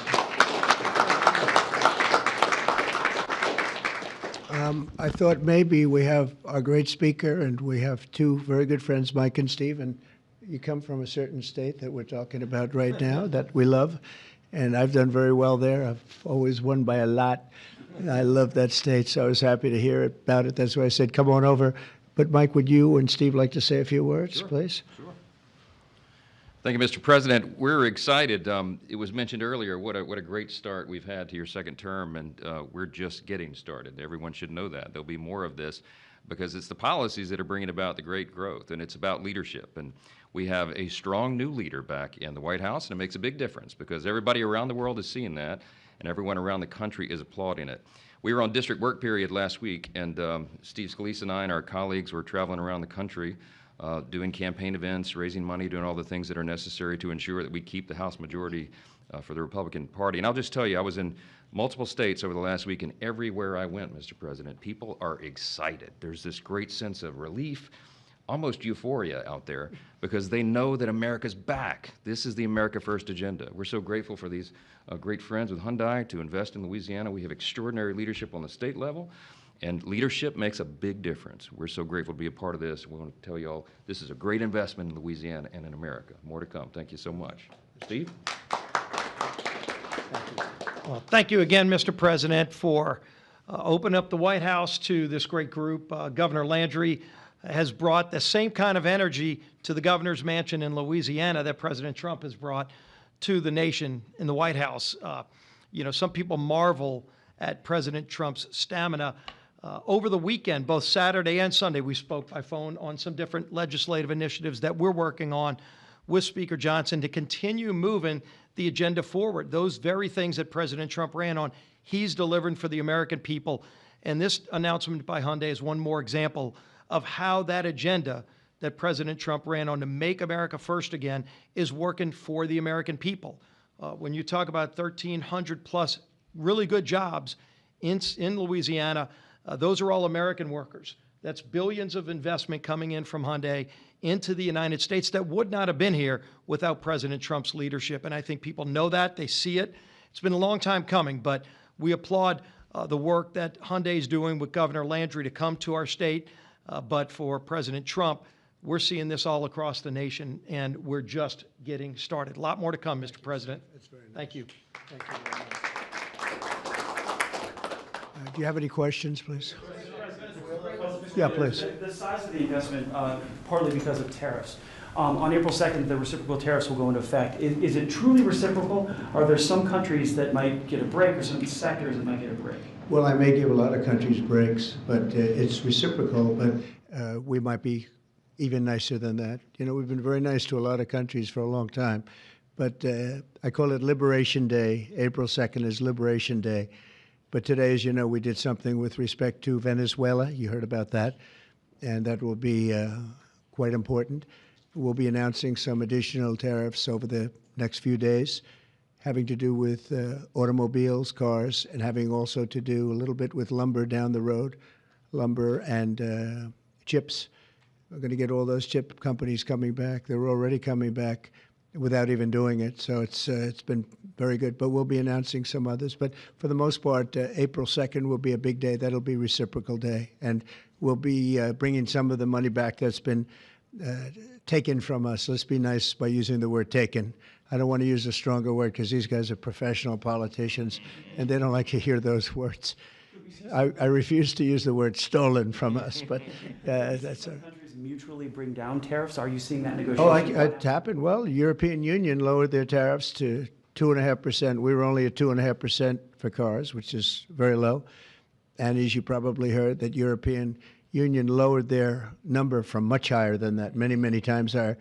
much. I thought maybe we have our great speaker, and we have two very good friends, Mike and Steve, and you come from a certain state that we're talking about right now that we love, and I've done very well there. I've always won by a lot. I love that state, so I was happy to hear about it. That's why I said, come on over. But Mike, would you and Steve like to say a few words, please? Sure. Thank you, Mr. President. We're excited. It was mentioned earlier what a great start we've had to your second term, and we're just getting started. Everyone should know that. There'll be more of this because it's the policies that are bringing about the great growth, and it's about leadership. And we have a strong new leader back in the White House, and it makes a big difference because everybody around the world is seeing that, and everyone around the country is applauding it. We were on district work period last week, and Steve Scalise and I and our colleagues were traveling around the country doing campaign events, raising money, doing all the things that are necessary to ensure that we keep the House majority for the Republican Party. And I'll just tell you, I was in multiple states over the last week, and everywhere I went, Mr. President, people are excited. There's this great sense of relief, almost euphoria out there, because they know that America's back. This is the America First agenda. We're so grateful for these great friends with Hyundai to invest in Louisiana. We have extraordinary leadership on the state level, and leadership makes a big difference. We're so grateful to be a part of this. We want to tell you all this is a great investment in Louisiana and in America. More to come. Thank you so much. Steve? Well, thank you again, Mr. President, for opening up the White House to this great group. Governor Landry has brought the same kind of energy to the governor's mansion in Louisiana that President Trump has brought to the nation in the White House. You know, some people marvel at President Trump's stamina. Over the weekend, both Saturday and Sunday, we spoke by phone on some different legislative initiatives that we're working on with Speaker Johnson to continue moving the agenda forward. Those very things that President Trump ran on, he's delivering for the American people. And this announcement by Hyundai is one more example of how that agenda that President Trump ran on to make America first again is working for the American people. When you talk about 1,300 plus really good jobs in Louisiana, those are all American workers. That's billions of investment coming in from Hyundai into the United States that would not have been here without President Trump's leadership. And I think people know that, they see it. It's been a long time coming, but we applaud the work that Hyundai is doing with Governor Landry to come to our state. But for President Trump, we're seeing this all across the nation, and we're just getting started. A lot more to come, Mr. President. That's very nice. Thank you. Thank you very much. Do you have any questions, please? Yeah, please. The size of the investment, partly because of tariffs. On April 2nd, the reciprocal tariffs will go into effect. Is it truly reciprocal? Are there some countries that might get a break or some sectors that might get a break? Well, I may give a lot of countries breaks, but it's reciprocal, but we might be even nicer than that. You know, we've been very nice to a lot of countries for a long time, but I call it Liberation Day. April 2nd is Liberation Day. But today, as you know, we did something with respect to Venezuela. You heard about that, and that will be quite important. We'll be announcing some additional tariffs over the next few days, having to do with automobiles, cars, and having also to do a little bit with lumber down the road, lumber and chips. We're going to get all those chip companies coming back. They're already coming back without even doing it. So it's been very good. But we'll be announcing some others. But for the most part, April 2nd will be a big day. That'll be Reciprocal Day. And we'll be bringing some of the money back that's been taken from us. Let's be nice by using the word taken. I don't want to use a stronger word because these guys are professional politicians and they don't like to hear those words. I refuse to use the word stolen from us, but that's a... mutually bring down tariffs? Are you seeing that negotiation? Oh, it happened. Well, the European Union lowered their tariffs to 2.5%. We were only at 2.5% for cars, which is very low. And as you probably heard, that European Union lowered their number from much higher than that, many, many times higher,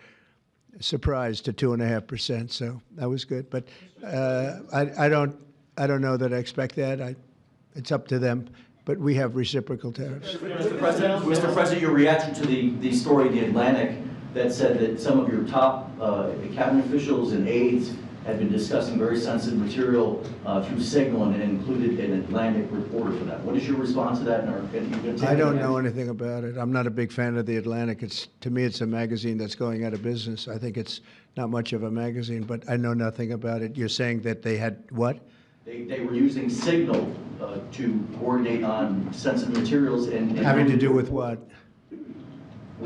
surprised to 2.5%. So that was good. But I don't know that I expect that. It's up to them. But we have reciprocal tariffs. Mr. President, your reaction to the story in The Atlantic that said that some of your top cabinet officials and aides had been discussing very sensitive material through Signal and included an Atlantic reporter for that. What is your response to that? I don't know anything about it. I'm not a big fan of The Atlantic. To me, it's a magazine that's going out of business. I think it's not much of a magazine, but I know nothing about it. You're saying that they had what? They were using Signal to coordinate on sensitive materials and having to do with what?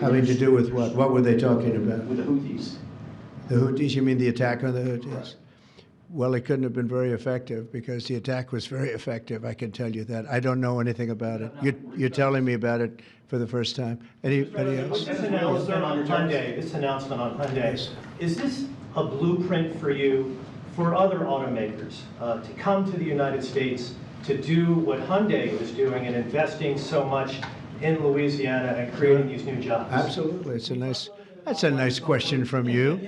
Having to do with what? What were they talking about? With the Houthis. The Houthis? You mean the attack on the Houthis? Well, it couldn't have been very effective because the attack was very effective. I can tell you that. I don't know anything about it. You're telling me about it for the first time. Anybody else? This announcement on Hyundai, is this a blueprint for you for other automakers to come to the United States to do what Hyundai was doing and investing so much in Louisiana and creating these new jobs? Absolutely. That's a nice question from you.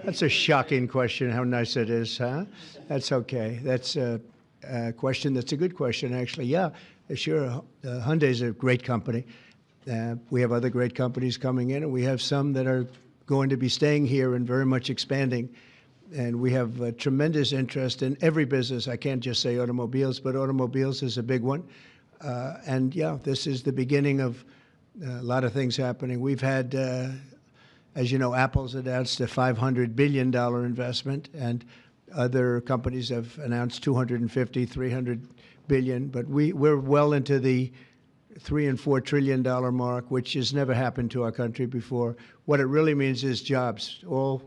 That's a shocking question, how nice it is, huh? That's okay. That's a question that's a good question, actually. Yeah, sure. Hyundai's a great company. We have other great companies coming in, and we have some that are going to be staying here and very much expanding. And we have tremendous interest in every business. I can't just say automobiles, but automobiles is a big one. And yeah, this is the beginning of a lot of things happening. We've had, as you know, Apple's announced a $500 billion investment, and other companies have announced $250, $300 billion. But we're well into the $3 and $4 trillion mark, which has never happened to our country before. What it really means is jobs. All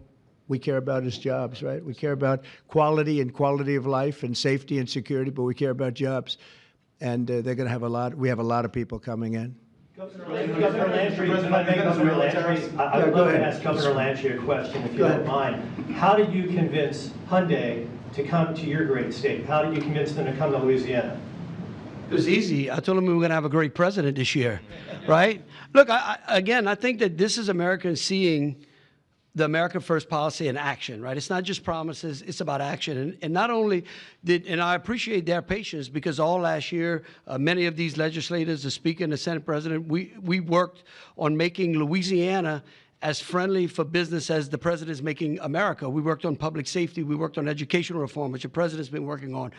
we care about is jobs, right? We care about quality and quality of life and safety and security, but we care about jobs. And they're going to have we have a lot of people coming in. Governor Landry, if I may, Governor Landry, I would love to ask Governor Landry a question, if you don't mind. How did you convince Hyundai to come to your great state? How did you convince them to come to Louisiana? It was easy. I told them we were going to have a great president this year, right? Look, again, I think that this is Americans seeing the America First policy in action, right? It's not just promises, it's about action. And not only and I appreciate their patience because all last year, many of these legislators, the Speaker and the Senate President, we worked on making Louisiana as friendly for business as the president is making America. We worked on public safety. We worked on educational reform, which the president's been working on.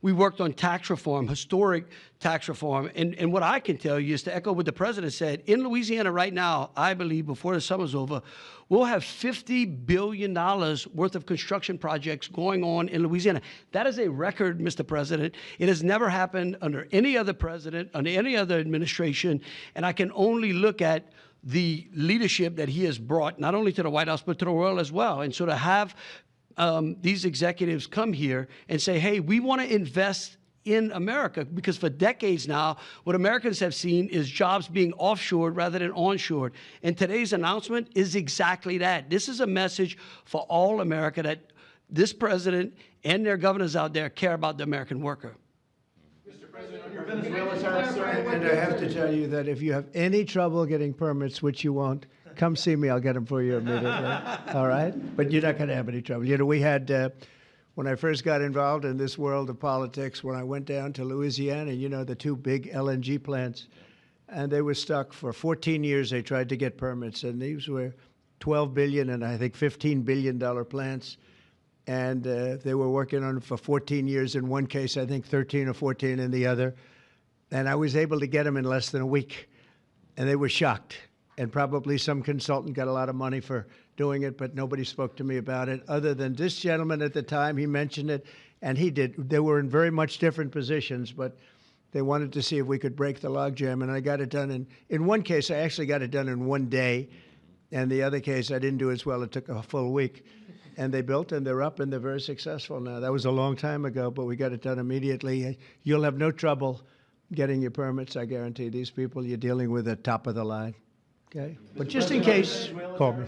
We worked on tax reform, historic tax reform. And what I can tell you is to echo what the president said, in Louisiana right now, I believe before the summer's over, we'll have $50 billion worth of construction projects going on in Louisiana. That is a record, Mr. President. It has never happened under any other president, under any other administration. And I can only look at the leadership that he has brought, not only to the White House, but to the world as well. And so to have these executives come here and say, hey, we want to invest in America, because for decades now, what Americans have seen is jobs being offshored rather than onshored. And today's announcement is exactly that. This is a message for all America that this president and their governors out there care about the American worker. And I have to tell you that if you have any trouble getting permits, which you won't, come see me. I'll get them for you immediately. All right? But you're not going to have any trouble. You know, we had, when I first got involved in this world of politics, when I went down to Louisiana, you know, the two big LNG plants, and they were stuck for 14 years. They tried to get permits, and these were $12 billion and I think $15 billion plants. And they were working on it for 14 years in one case, I think 13 or 14 in the other. And I was able to get them in less than a week. And they were shocked. And probably some consultant got a lot of money for doing it, but nobody spoke to me about it, other than this gentleman at the time. He mentioned it, and he did. They were in very much different positions, but they wanted to see if we could break the logjam. And I got it done. In one case, I actually got it done in one day. And the other case, I didn't do as well. It took a full week. And they built, and they're up, and they're very successful now. That was a long time ago, but we got it done immediately. You'll have no trouble getting your permits, I guarantee. These people, you're dealing with the top of the line. Okay? But just in case, call me.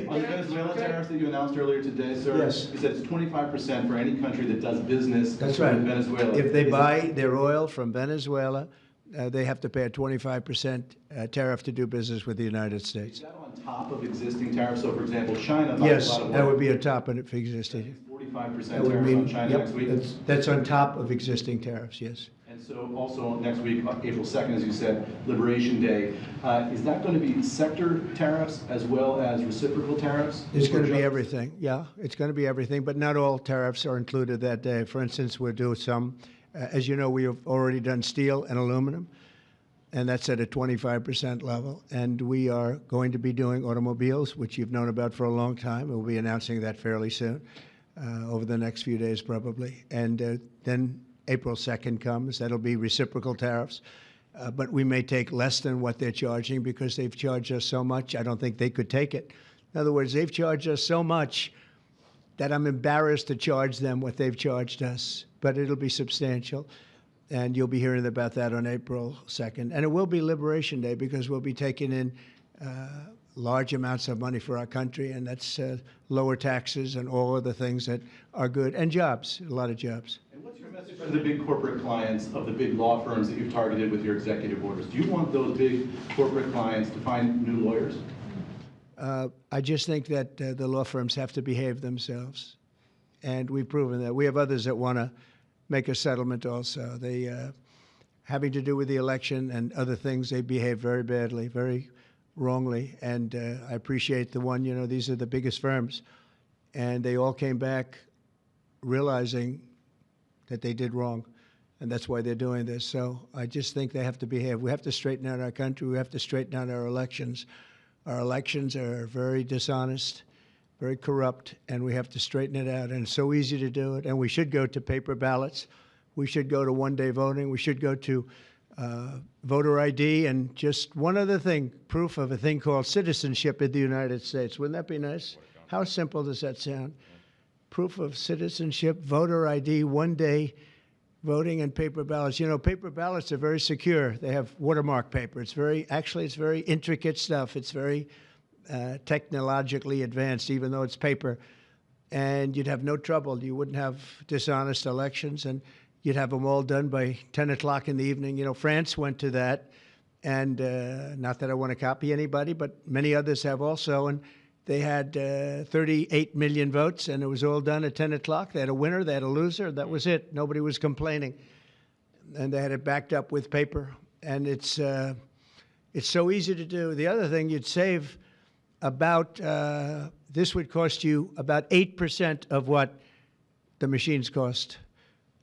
On the Venezuela tariffs that you announced earlier today, sir, yes. You said it's 25% for any country that does business That's right. with Venezuela. If they buy their oil from Venezuela, they have to pay a 25% tariff to do business with the United States. Is that on top of existing tariffs? So, for example, China buys Yes, a lot of oil. that would be on top of it for existing. 45% That would tariffs mean, on China yep, next week? that's on top of existing tariffs, yes. And so also next week, April 2nd, as you said, Liberation Day. Is that going to be sector tariffs as well as reciprocal tariffs? It's going to be everything, yeah. It's going to be everything, but not all tariffs are included that day. For instance, we'll do some, as you know, we have already done steel and aluminum, and that's at a 25% level. And we are going to be doing automobiles, which you've known about for a long time. We'll be announcing that fairly soon, over the next few days probably. And then April 2nd comes, that'll be reciprocal tariffs. But we may take less than what they're charging because they've charged us so much, I don't think they could take it. In other words, they've charged us so much that I'm embarrassed to charge them what they've charged us. But it'll be substantial. And you'll be hearing about that on April 2nd. And it will be Liberation Day because we'll be taking in large amounts of money for our country, and that's lower taxes and all of the things that are good, and jobs, a lot of jobs. And what's your message to the big corporate clients of the big law firms that you've targeted with your executive orders? Do you want those big corporate clients to find new lawyers? I just think that the law firms have to behave themselves, and we've proven that. We have others that want to make a settlement also. They, having to do with the election and other things, they behave very badly, very wrongly, and I appreciate the one, you know, these are the biggest firms, and they all came back realizing that they did wrong, and that's why they're doing this. So I just think they have to behave. We have to straighten out our country. We have to straighten out our elections. Our elections are very dishonest, very corrupt, and we have to straighten it out. And it's so easy to do it. And we should go to paper ballots. We should go to one-day voting. We should go to voter ID. And just one other thing, proof of a thing called citizenship in the United States. Wouldn't that be nice? How simple does that sound? Proof of citizenship, voter ID, one-day voting, and paper ballots. You know, paper ballots are very secure. They have watermark paper. It's very, actually, it's very intricate stuff. It's very technologically advanced, even though it's paper. And you'd have no trouble. You wouldn't have dishonest elections, and you'd have them all done by 10 o'clock in the evening. You know, France went to that, and not that I want to copy anybody, but many others have also, and they had 38 million votes, and it was all done at 10 o'clock. They had a winner, they had a loser, that was it. Nobody was complaining. And they had it backed up with paper, and it's so easy to do. The other thing, you'd save about, this would cost you about 8% of what the machines cost.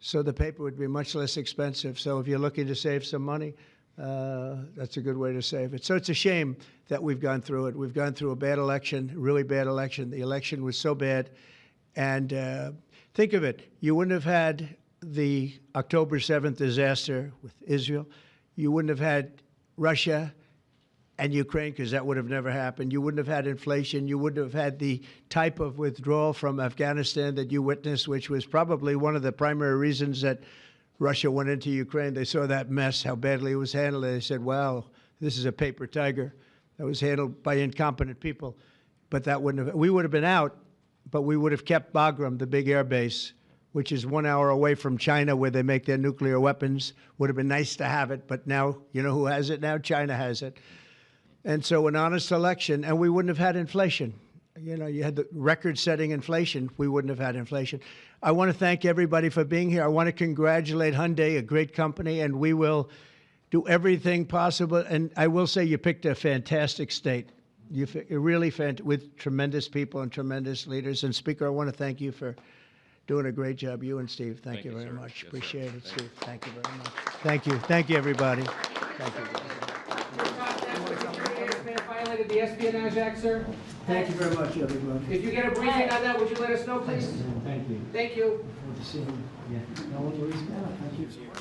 So the paper would be much less expensive. So if you're looking to save some money, that's a good way to save it. So it's a shame that we've gone through it. We've gone through a bad election, really bad election. The election was so bad. And think of it, you wouldn't have had the October 7th disaster with Israel. You wouldn't have had Russia and Ukraine, because that would have never happened. You wouldn't have had inflation. You wouldn't have had the type of withdrawal from Afghanistan that you witnessed, which was probably one of the primary reasons that Russia went into Ukraine. They saw that mess, how badly it was handled. They said, wow, this is a paper tiger that was handled by incompetent people. But that wouldn't have, we would have been out, but we would have kept Bagram, the big air base, which is 1 hour away from China where they make their nuclear weapons. Would have been nice to have it, but now, you know who has it now? China has it. And so an honest election, and we wouldn't have had inflation. You know, you had the record-setting inflation. We wouldn't have had inflation. I want to thank everybody for being here. I want to congratulate Hyundai, a great company, and we will do everything possible. And I will say you picked a fantastic state. You really with tremendous people and tremendous leaders. And Speaker, I want to thank you for doing a great job. You and Steve, thank you very much. Yes, appreciate it, Steve. Thank you very much. Thank you. Thank you, everybody. Thank you. Violated the Espionage Act, sir. Thank you very much, everybody. If you get a briefing on that, would you let us know, please? Thank you. Thank you. Good to see you. Yeah. No one worries about it. Thank you so much.